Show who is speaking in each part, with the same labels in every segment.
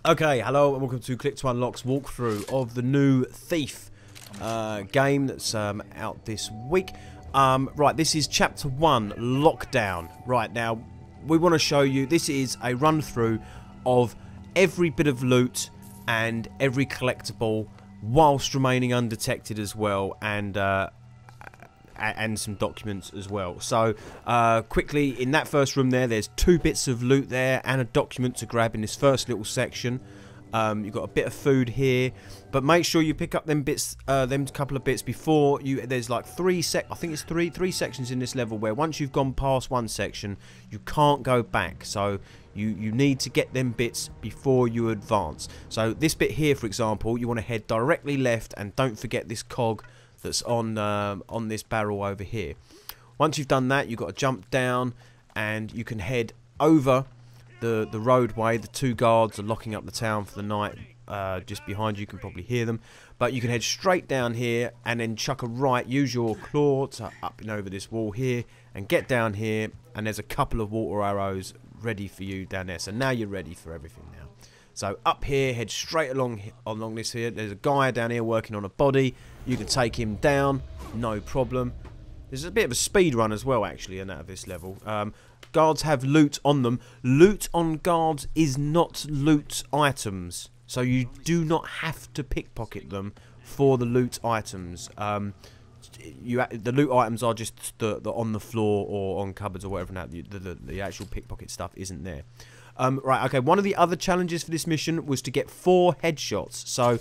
Speaker 1: Okay, hello and welcome to Click to Unlock's walkthrough of the new Thief game that's out this week. Right, this is Chapter 1, Lockdown. Right, now, we want to show you, this is a run through of every bit of loot and every collectible whilst remaining undetected as well, and some documents as well. So quickly, in that first room there's 2 bits of loot there and a document to grab in this first little section. You've got a bit of food here, but make sure you pick up them bits, them couple of bits before you. There's like three sections in this level where once you've gone past one section, you can't go back. So you need to get them bits before you advance. So this bit here, for example, you want to head directly left, and don't forget this cog that's on this barrel over here. Once you've done that, you've got to jump down, and you can head over the roadway. The 2 guards are locking up the town for the night. Just behind you, you can probably hear them. But you can head straight down here and then chuck a right. Use your claw to up and over this wall here and get down here. And there's a couple of water arrows ready for you down there. So now you're ready for everything now. So up here, head straight along this here. There's a guy down here working on a body. You can take him down, no problem. There's a bit of a speed run as well, actually, in that of this level. Guards have loot on them. Loot on guards is not loot items, so you do not have to pickpocket them for the loot items. The loot items are just the on the floor or on cupboards or whatever. Now the actual pickpocket stuff isn't there. Right, okay, one of the other challenges for this mission was to get 4 headshots. So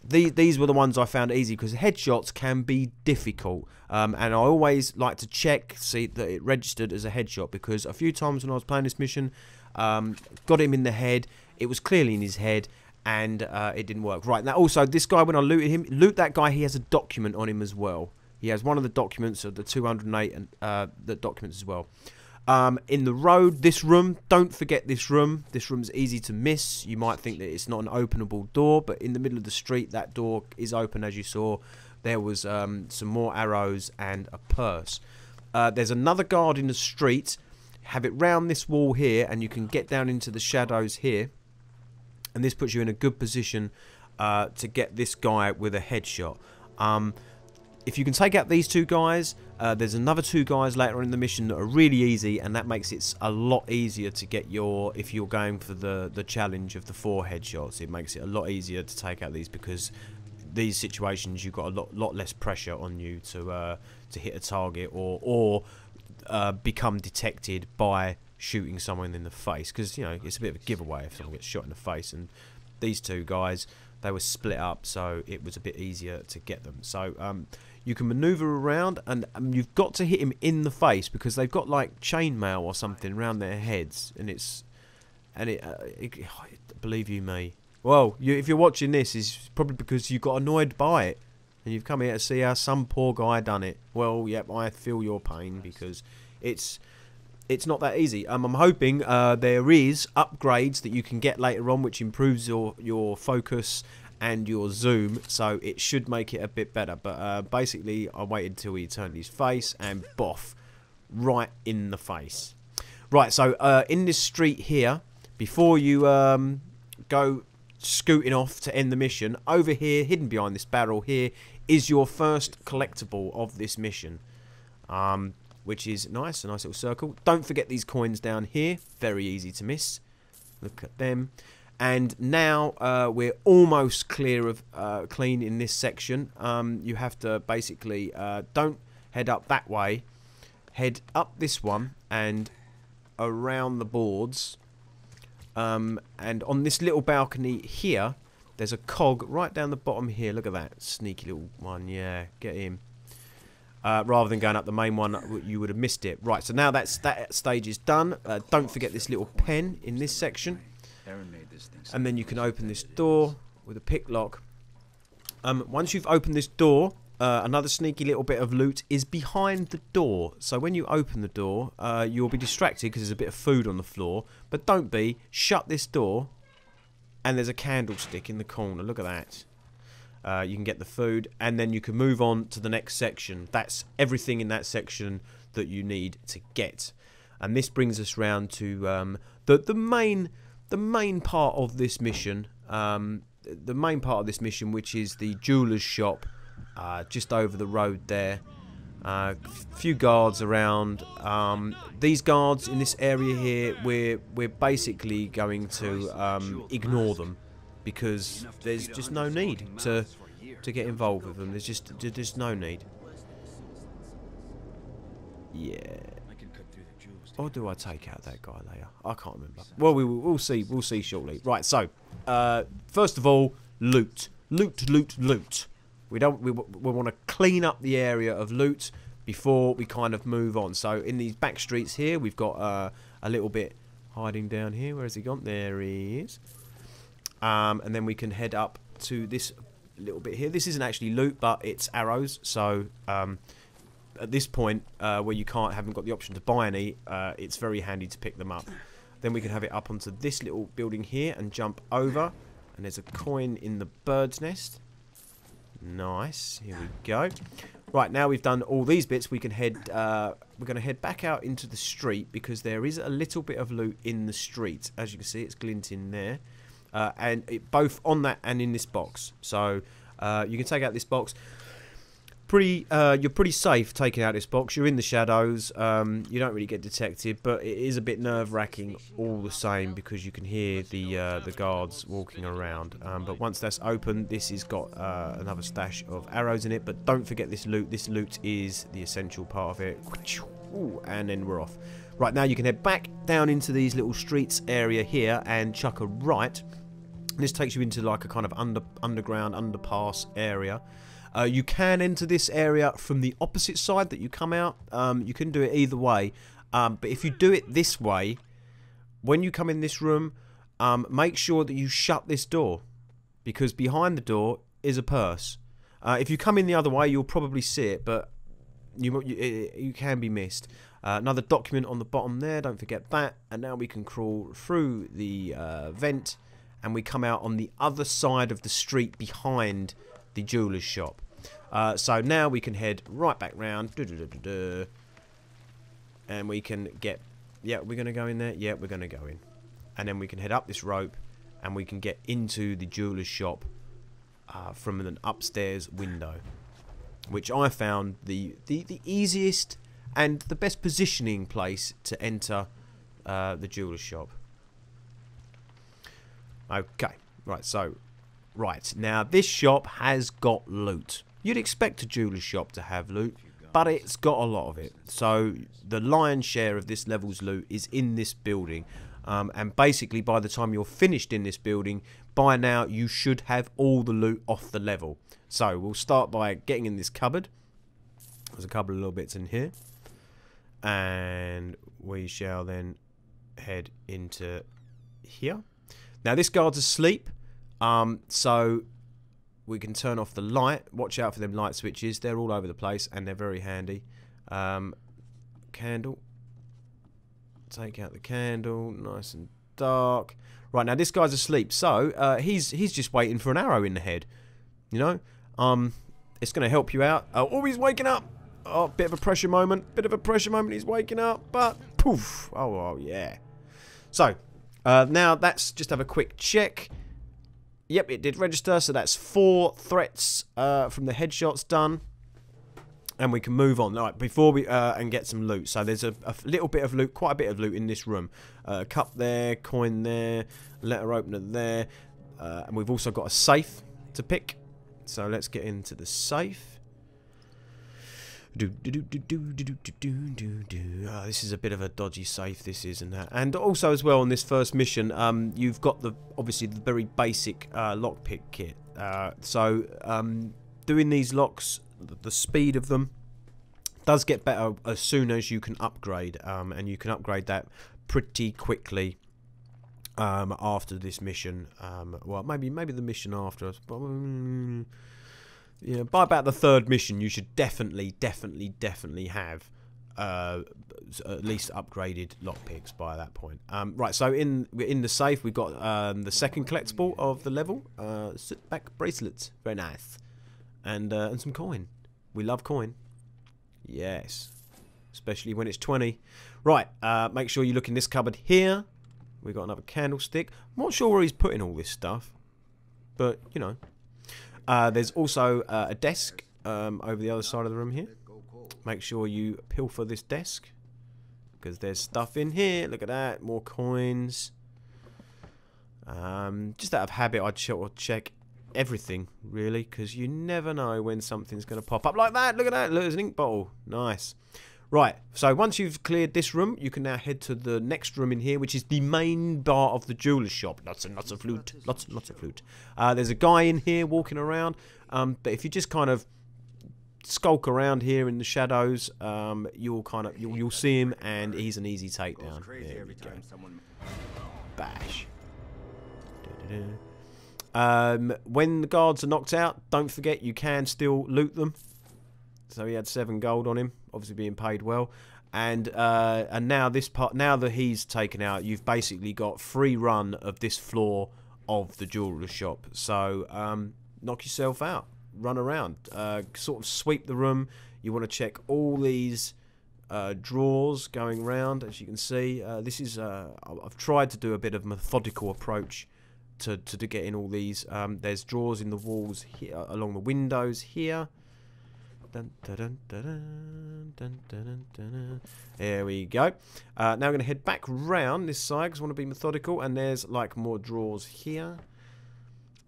Speaker 1: these were the ones I found easy, because headshots can be difficult. And I always like to see that it registered as a headshot, because a few times when I was playing this mission, got him in the head, it was clearly in his head, and it didn't work. Right, now also, this guy, when I loot that guy, he has a document on him as well. He has one of the documents of the 208 and the documents as well. In the road, this room, don't forget this room. This room's easy to miss. You might think that it's not an openable door, but in the middle of the street, that door is open, as you saw. There was some more arrows and a purse. There's another guard in the street. Have it round this wall here, and you can get down into the shadows here. And this puts you in a good position to get this guy with a headshot. If you can take out these 2 guys, there's another 2 guys later in the mission that are really easy, and that makes it a lot easier to get if you're going for the challenge of the 4 headshots. It makes it a lot easier to take out these, because these situations you've got a lot less pressure on you to hit a target or become detected by shooting someone in the face, because you know it's a bit of a giveaway if someone gets shot in the face. And these 2 guys, they were split up, so it was a bit easier to get them. So you can maneuver around, and you've got to hit him in the face, because they've got like chainmail or something around their heads, and believe you me. Well, if you're watching this, it's probably because you got annoyed by it, and you've come here to see how some poor guy done it. Well, yep, I feel your pain, because it's not that easy. I'm hoping there is upgrades that you can get later on, which improves your focus and your zoom, so it should make it a bit better. But basically, I waited till he turned his face, and boff, right in the face. Right, so in this street here, before you go scooting off to end the mission, over here, hidden behind this barrel here, is your first collectible of this mission. Which is nice, a nice little circle. Don't forget these coins down here, very easy to miss. Look at them. And now we're almost clear of clean in this section. You have to basically don't head up that way, head up this one and around the boards. And on this little balcony here, there's a cog right down the bottom here. Look at that sneaky little one. Yeah, get him. Rather than going up the main one, you would have missed it. Right, so now that stage is done. Don't forget this little pen in this section. And then you can open this door with a pick lock. Once you've opened this door, another sneaky little bit of loot is behind the door. So when you open the door, you'll be distracted because there's a bit of food on the floor. But don't be. Shut this door, and there's a candlestick in the corner. Look at that. You can get the food, and then you can move on to the next section. That's everything in that section that you need to get. And this brings us round to the main the main part of this mission, which is the jeweler's shop, just over the road there. Few guards around. These guards in this area here, we're basically going to ignore them because there's just no need to get involved with them. There's just no need. Yeah. Or do I take out that guy later? I can't remember. Well, we'll see. We'll see shortly. Right. So, first of all, loot. Loot. We want to clean up the area of loot before we kind of move on. So in these back streets here, we've got a little bit hiding down here. Where has he gone? There he is. And then we can head up to this little bit here. This isn't actually loot, but it's arrows. So at this point, where you haven't got the option to buy any, it's very handy to pick them up. Then we can have it up onto this little building here and jump over. And there's a coin in the bird's nest. Nice. Here we go. Right, now we've done all these bits, we can head. We're going to head back out into the street because there is a little bit of loot in the street. As you can see, it's glinting there, and both on that and in this box. So you can take out this box. You're pretty safe taking out this box. You're in the shadows. You don't really get detected, but it is a bit nerve-wracking all the same because you can hear the guards walking around. But once that's open, this has got another stash of arrows in it. But don't forget this loot. This loot is the essential part of it. Ooh, and then we're off. Right, now you can head back down into these little streets area here and chuck a right. This takes you into like a kind of underground underpass area. You can enter this area from the opposite side that you come out. You can do it either way. But if you do it this way, when you come in this room, make sure that you shut this door. Because behind the door is a purse. If you come in the other way, you'll probably see it, but you can be missed. Another document on the bottom there, don't forget that. And now we can crawl through the vent, and we come out on the other side of the street behind the jeweller's shop. So now we can head right back round, and we can get, yeah, we're going to go in there, yeah, we're going to go in, and then we can head up this rope and we can get into the jeweller's shop from an upstairs window, which I found the easiest and the best positioning place to enter the jeweller's shop. Okay, right, so right, now this shop has got loot. You'd expect a jeweller's shop to have loot, but it's got a lot of it. So the lion's share of this level's loot is in this building. And basically by the time you're finished in this building, by now you should have all the loot off the level. So we'll start by getting in this cupboard. There's a couple of little bits in here. And we shall then head into here. Now this guard's asleep. So we can turn off the light. Watch out for them light switches. They're all over the place and they're very handy. Candle. Take out the candle. Nice and dark. Right, now this guy's asleep. So he's just waiting for an arrow in the head. You know? It's going to help you out. Oh, he's waking up. Oh, bit of a pressure moment. Bit of a pressure moment. He's waking up. But poof. Oh yeah. So now let's just have a quick check. Yep, it did register, so that's 4 threats from the headshots done. And we can move on. All right, before we and get some loot. So there's a little bit of loot, quite a bit of loot in this room. Cup there, coin there, letter opener there. And we've also got a safe to pick. So let's get into the safe. This is a bit of a dodgy safe, this is, and that. And also as well on this first mission, you've got obviously the very basic lockpick kit. Doing these locks, the speed of them does get better as soon as you can upgrade, and you can upgrade that pretty quickly after this mission. Well, maybe the mission after us, but yeah, by about the 3rd mission, you should definitely have at least upgraded lockpicks by that point. Right, so in the safe, we've got the 2nd collectible of the level, sit back bracelets, very nice, and some coin. We love coin, yes, especially when it's 20. Right, make sure you look in this cupboard here. We got another candlestick. I'm not sure where he's putting all this stuff, but you know. There's also a desk over the other side of the room here. Make sure you pilfer this desk because there's stuff in here. Look at that, more coins. Just out of habit, I'd check everything really, because you never know when something's going to pop up like that. Look at that. Look, there's an ink bottle. Nice. Right, so once you've cleared this room, you can now head to the next room in here, which is the main bar of the jeweler's shop. Lots and lots of loot. Lots and lots of loot. There's a guy in here walking around, but if you just kind of skulk around here in the shadows, you'll see him, and he's an easy takedown. There we go. Bash. When the guards are knocked out, don't forget you can still loot them. So he had 7 gold on him, obviously being paid well, and now this part, now that he's taken out, you've basically got free run of this floor of the jeweler's shop. So knock yourself out, run around, sort of sweep the room. You want to check all these drawers going around, as you can see. This is I've tried to do a bit of methodical approach to getting all these. There's drawers in the walls here, along the windows here. There we go. Now we're going to head back round this side because I want to be methodical. And there's like more drawers here.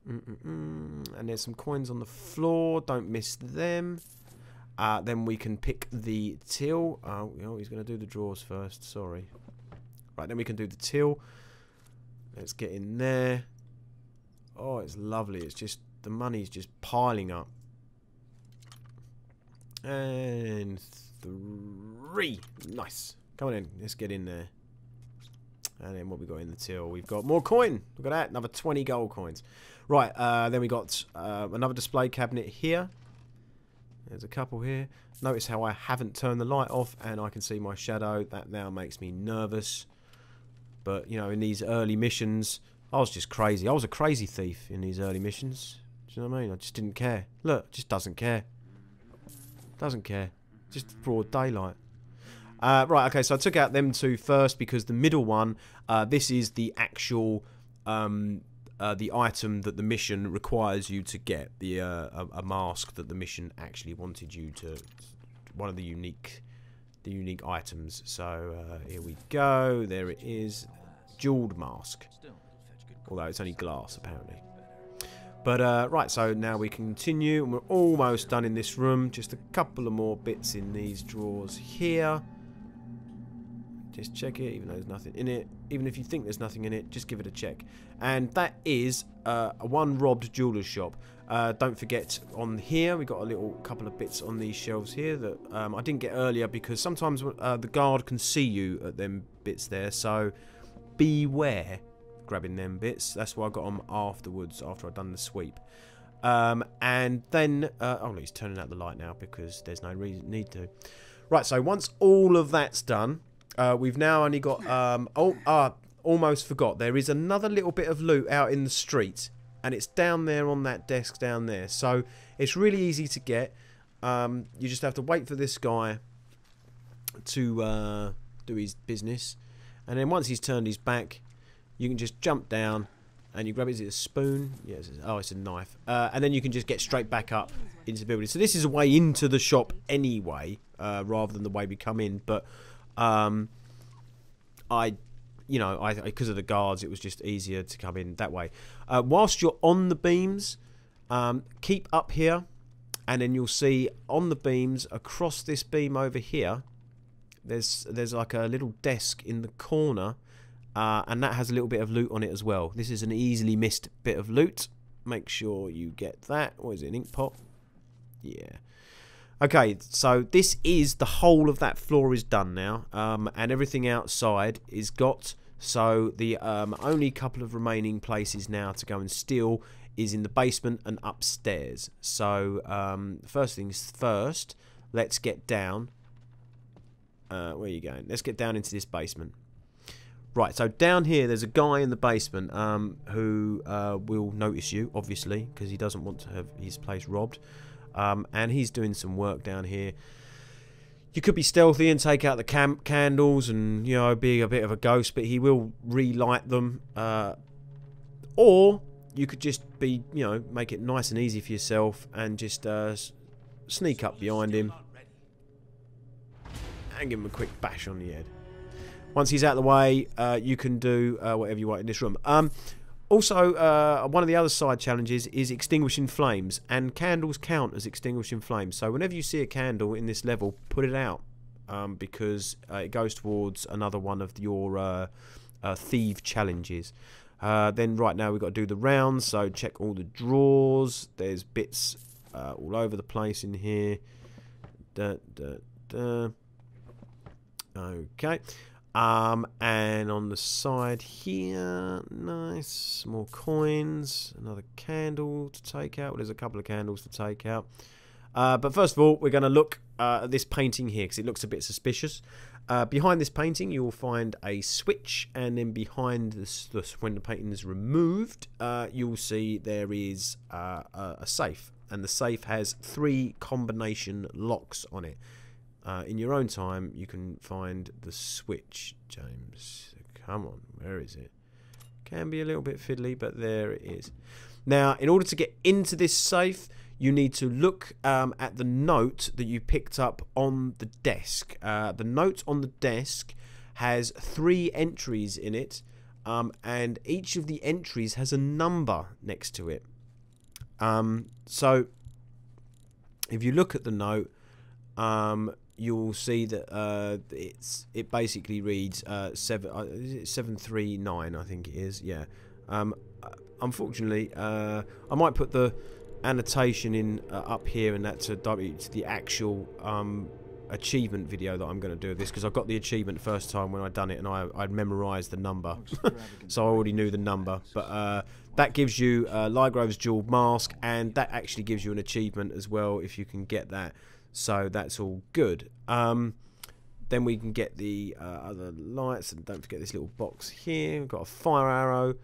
Speaker 1: And there's some coins on the floor. Don't miss them. Then we can pick the till. Oh, he's going to do the drawers first. Sorry. Right, then we can do the till. Let's get in there. Oh, it's lovely. It's just, the money's just piling up. And 3. Nice. Come on in. Let's get in there. And then what we got in the till? We've got more coin. Look at that. Another 20 gold coins. Right. Then we got another display cabinet here. There's a couple here. Notice how I haven't turned the light off and I can see my shadow. That now makes me nervous. But, you know, in these early missions, I was just crazy. I was a crazy thief in these early missions. Do you know what I mean? I just didn't care. Look, just doesn't care. Doesn't care. Just broad daylight. Right, okay, so I took out them 2 first because the middle one, this is the actual the item that the mission requires you to get. The a mask that the mission actually wanted you to, one of the unique items. So here we go. There it is. Jeweled mask. Although it's only glass apparently. But, right, so now we can continue, and we're almost done in this room. Just a couple of more bits in these drawers here. Just check it, even though there's nothing in it. Even if you think there's nothing in it, just give it a check. And that is a one robbed jeweller's shop. Don't forget, on here, we got a little couple of bits on these shelves here that I didn't get earlier because sometimes the guard can see you at them bits there, so beware grabbing them bits. That's why I got them afterwards, after I'd done the sweep. And then oh, he's turning out the light now because there's no need to. Right, so once all of that's done, we've now only got almost forgot, there is another little bit of loot out in the street, and it's down there on that desk down there. So it's really easy to get. You just have to wait for this guy to do his business, and then once he's turned his back, you can just jump down and you grab it. Is it a spoon? Yes. Oh, it's a knife. And then you can just get straight back up into the building. So this is a way into the shop anyway, rather than the way we come in. But because of the guards, it was just easier to come in that way. Whilst you're on the beams, keep up here, and then you'll see on the beams across this beam over here, there's like a little desk in the corner. And that has a little bit of loot on it as well. This is an easily missed bit of loot. Make sure you get that. What is it, an ink pot? Yeah. Okay, so this is the whole of that floor is done now. And everything outside is got. So the only couple of remaining places now to go and steal is in the basement and upstairs. So first things first, let's get down. Where are you going? Let's get down into this basement. Right, so down here there's a guy in the basement who will notice you, obviously, because he doesn't want to have his place robbed. And he's doing some work down here. You could be stealthy and take out the candles and, you know, be a bit of a ghost, but he will relight them. Or you could just be, you know, make it nice and easy for yourself and just sneak up behind him and give him a quick bash on the head. Once he's out of the way, you can do whatever you want in this room. Also, one of the other side challenges is extinguishing flames, and candles count as extinguishing flames. So whenever you see a candle in this level, put it out, because it goes towards another one of your thief challenges. Then right now we've got to do the rounds, so check all the drawers. There's bits all over the place in here. Okay. And on the side here, nice, more coins, another candle to take out. Well, there's a couple of candles to take out. But first of all, we're going to look at this painting here because it looks a bit suspicious. Behind this painting, you will find a switch, and then behind this, when the painting is removed, you'll see there is a safe, and the safe has 3 combination locks on it. In your own time, you can find the switch, James. Come on, where is it? Can be a little bit fiddly, but there it is. Now, in order to get into this safe, you need to look at the note that you picked up on the desk. The note on the desk has 3 entries in it, and each of the entries has a number next to it. So, if you look at the note, you'll see that it basically reads 739, I think it is. Yeah. Unfortunately, I might put the annotation in up here, and that's to the actual achievement video that I'm going to do of this, because I got the achievement first time when I'd done it, and I'd memorised the number, so I already knew the number. But that gives you Lygrove's jeweled mask, and that actually gives you an achievement as well if you can get that. So that's all good. Then we can get the other lights, and don't forget this little box here. We've got a fire arrow.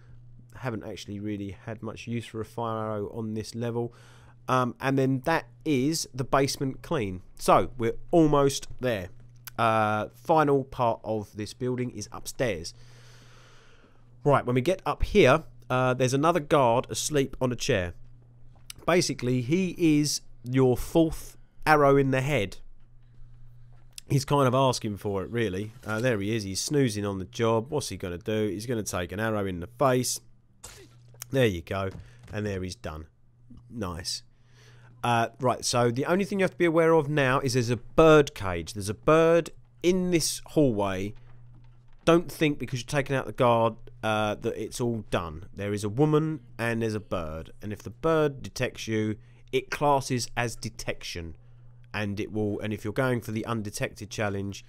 Speaker 1: Haven't actually really had much use for a fire arrow on this level. And then that is the basement clean. So we're almost there. Final part of this building is upstairs. Right, when we get up here, there's another guard asleep on a chair. Basically, he is your 4th arrow in the head. He's kind of asking for it, really. There he is. He's snoozing on the job. What's he going to do? He's going to take an arrow in the face. There you go. And there he's done. Nice. Right, so the only thing you have to be aware of now is there's a bird cage. There's a bird in this hallway. Don't think because you're taking out the guard that it's all done. There is a woman and there's a bird. And if the bird detects you, it classes as detection. And it will, and if you're going for the undetected challenge,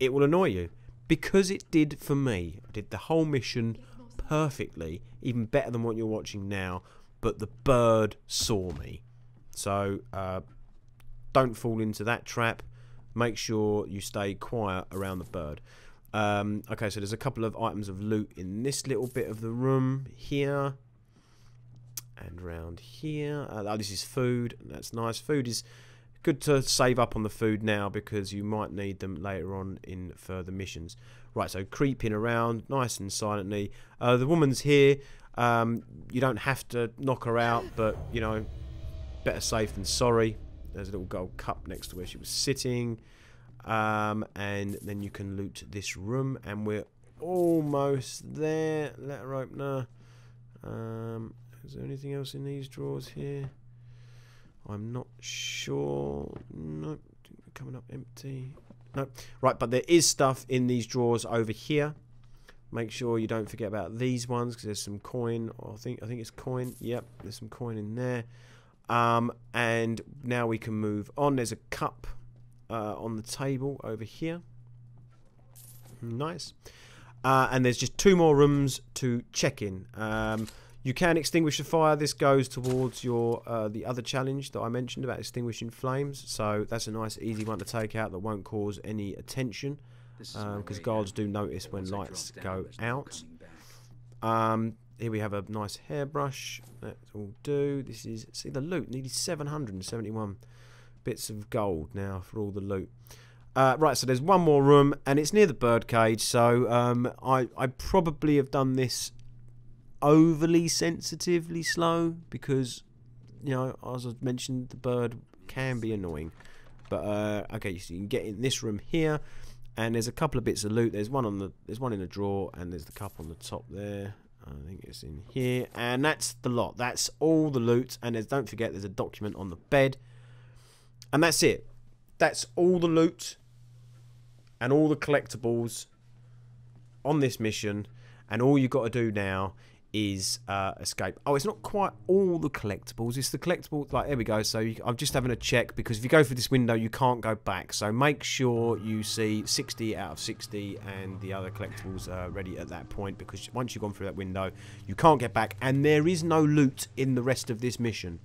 Speaker 1: it will annoy you, because it did for me. I did the whole mission perfectly, even better than what you're watching now, but the bird saw me. So don't fall into that trap. Make sure you stay quiet around the bird. Okay, so there's a couple of items of loot in this little bit of the room here and around here. Oh, this is food. That's nice. Food is good to save up on the food now, because you might need them later on in further missions. Right, so creeping around nice and silently. The woman's here. You don't have to knock her out, but, you know, better safe than sorry. There's a little gold cup next to where she was sitting. And then you can loot this room, and we're almost there. Letter opener. Is there anything else in these drawers here? I'm not sure. Nope, coming up empty. Nope. Right, but there is stuff in these drawers over here. Make sure you don't forget about these ones, because there's some coin. Or I think it's coin. Yep, there's some coin in there. And now we can move on. There's a cup on the table over here. Nice. And there's just 2 more rooms to check in. You can extinguish the fire. This goes towards your the other challenge that I mentioned about extinguishing flames. So that's a nice, easy one to take out that won't cause any attention, because guards do notice when lights go out. Here we have a nice hairbrush. That's all do. This is, see the loot, nearly 771 bits of gold now for all the loot. Right, so there's one more room, and it's near the birdcage. So I probably have done this overly sensitively slow because, you know, as I mentioned, the bird can be annoying. But okay, so you can get in this room here, and there's a couple of bits of loot. There's one in the drawer, and there's the cup on the top there. I think it's in here, and that's the lot. That's all the loot, and don't forget there's a document on the bed, and that's it. That's all the loot and all the collectibles on this mission, and all you've got to do now is escape. Oh, it's not quite all the collectibles. It's the collectibles. Like, there we go. So I'm just having a check, because if you go through this window, you can't go back. So make sure you see 60 out of 60 and the other collectibles are ready at that point, because once you've gone through that window, you can't get back. And there is no loot in the rest of this mission.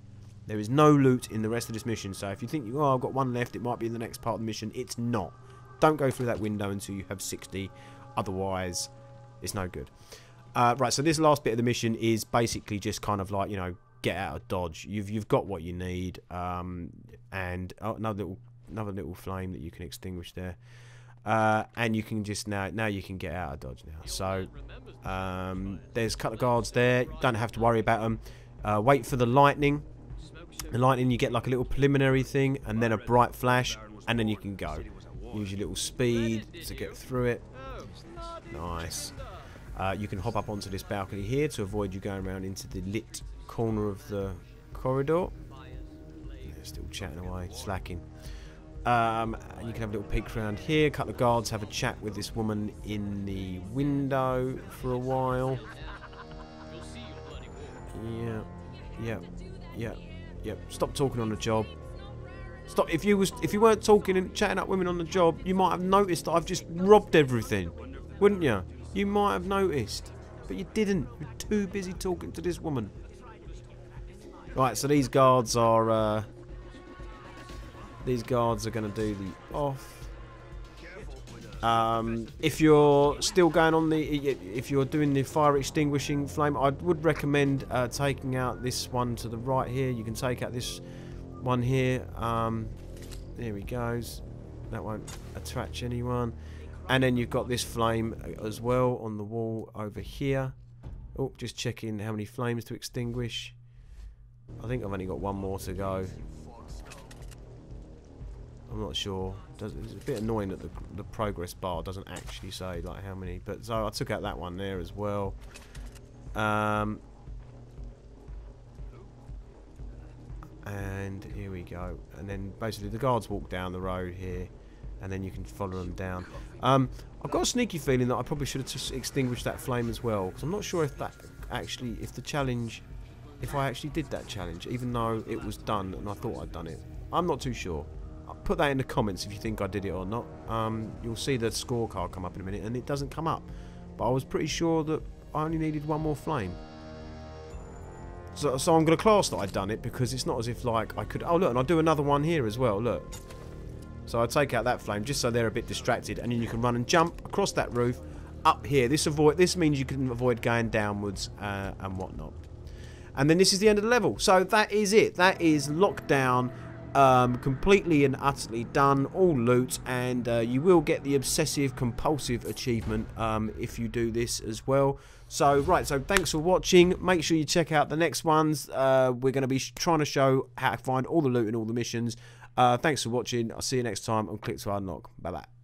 Speaker 1: There is no loot in the rest of this mission. So if you think, oh, I've got one left, it might be in the next part of the mission, it's not. Don't go through that window until you have 60. Otherwise, it's no good. Right, so this last bit of the mission is basically just kind of like, you know, get out of Dodge. You've got what you need, and another little flame that you can extinguish there, and you can just now you can get out of Dodge now. So there's a couple of guards there. You don't have to worry about them. Wait for the lightning. The lightning, you get like a little preliminary thing, and then a bright flash, and then you can go. Use your little speed to get through it. Nice. You can hop up onto this balcony here to avoid you going around into the lit corner of the corridor. They're still chatting away, slacking. And you can have a little peek around here. A couple of guards have a chat with this woman in the window for a while. Yeah. Stop talking on the job. Stop. If you weren't talking and chatting up women on the job, you might have noticed that I've just robbed everything, wouldn't you? You might have noticed, but you didn't. You're too busy talking to this woman. Right, so these guards are going to do the off. If you're still going on if you're doing the fire extinguishing flame, I would recommend taking out this one to the right here. You can take out this one here. There he goes. That won't attract anyone. And then you've got this flame as well on the wall over here. Oh, just checking how many flames to extinguish. I think I've only got one more to go. I'm not sure. It's a bit annoying that the progress bar doesn't actually say like how many. But so I took out that one there as well. And here we go. And then basically the guards walk down the road here, and then you can follow them down. I've got a sneaky feeling that I probably should have just extinguished that flame as well, because I'm not sure if I actually did that challenge, even though it was done and I thought I'd done it. I'm not too sure. Put that in the comments if you think I did it or not. You'll see the scorecard come up in a minute, and it doesn't come up. But I was pretty sure that I only needed one more flame. So I'm going to class that I'd done it, because it's not as if like I could... Oh, look, and I'll do another one here as well, look. So I take out that flame just so they're a bit distracted, and then you can run and jump across that roof up here. This means you can avoid going downwards and whatnot. And then this is the end of the level. So that is it. That is Lockdown, completely and utterly done. All loot, and you will get the obsessive compulsive achievement if you do this as well. So right, so thanks for watching. Make sure you check out the next ones. We're going to be trying to show how to find all the loot in all the missions. Thanks for watching. I'll see you next time on Click to Unlock. Bye bye.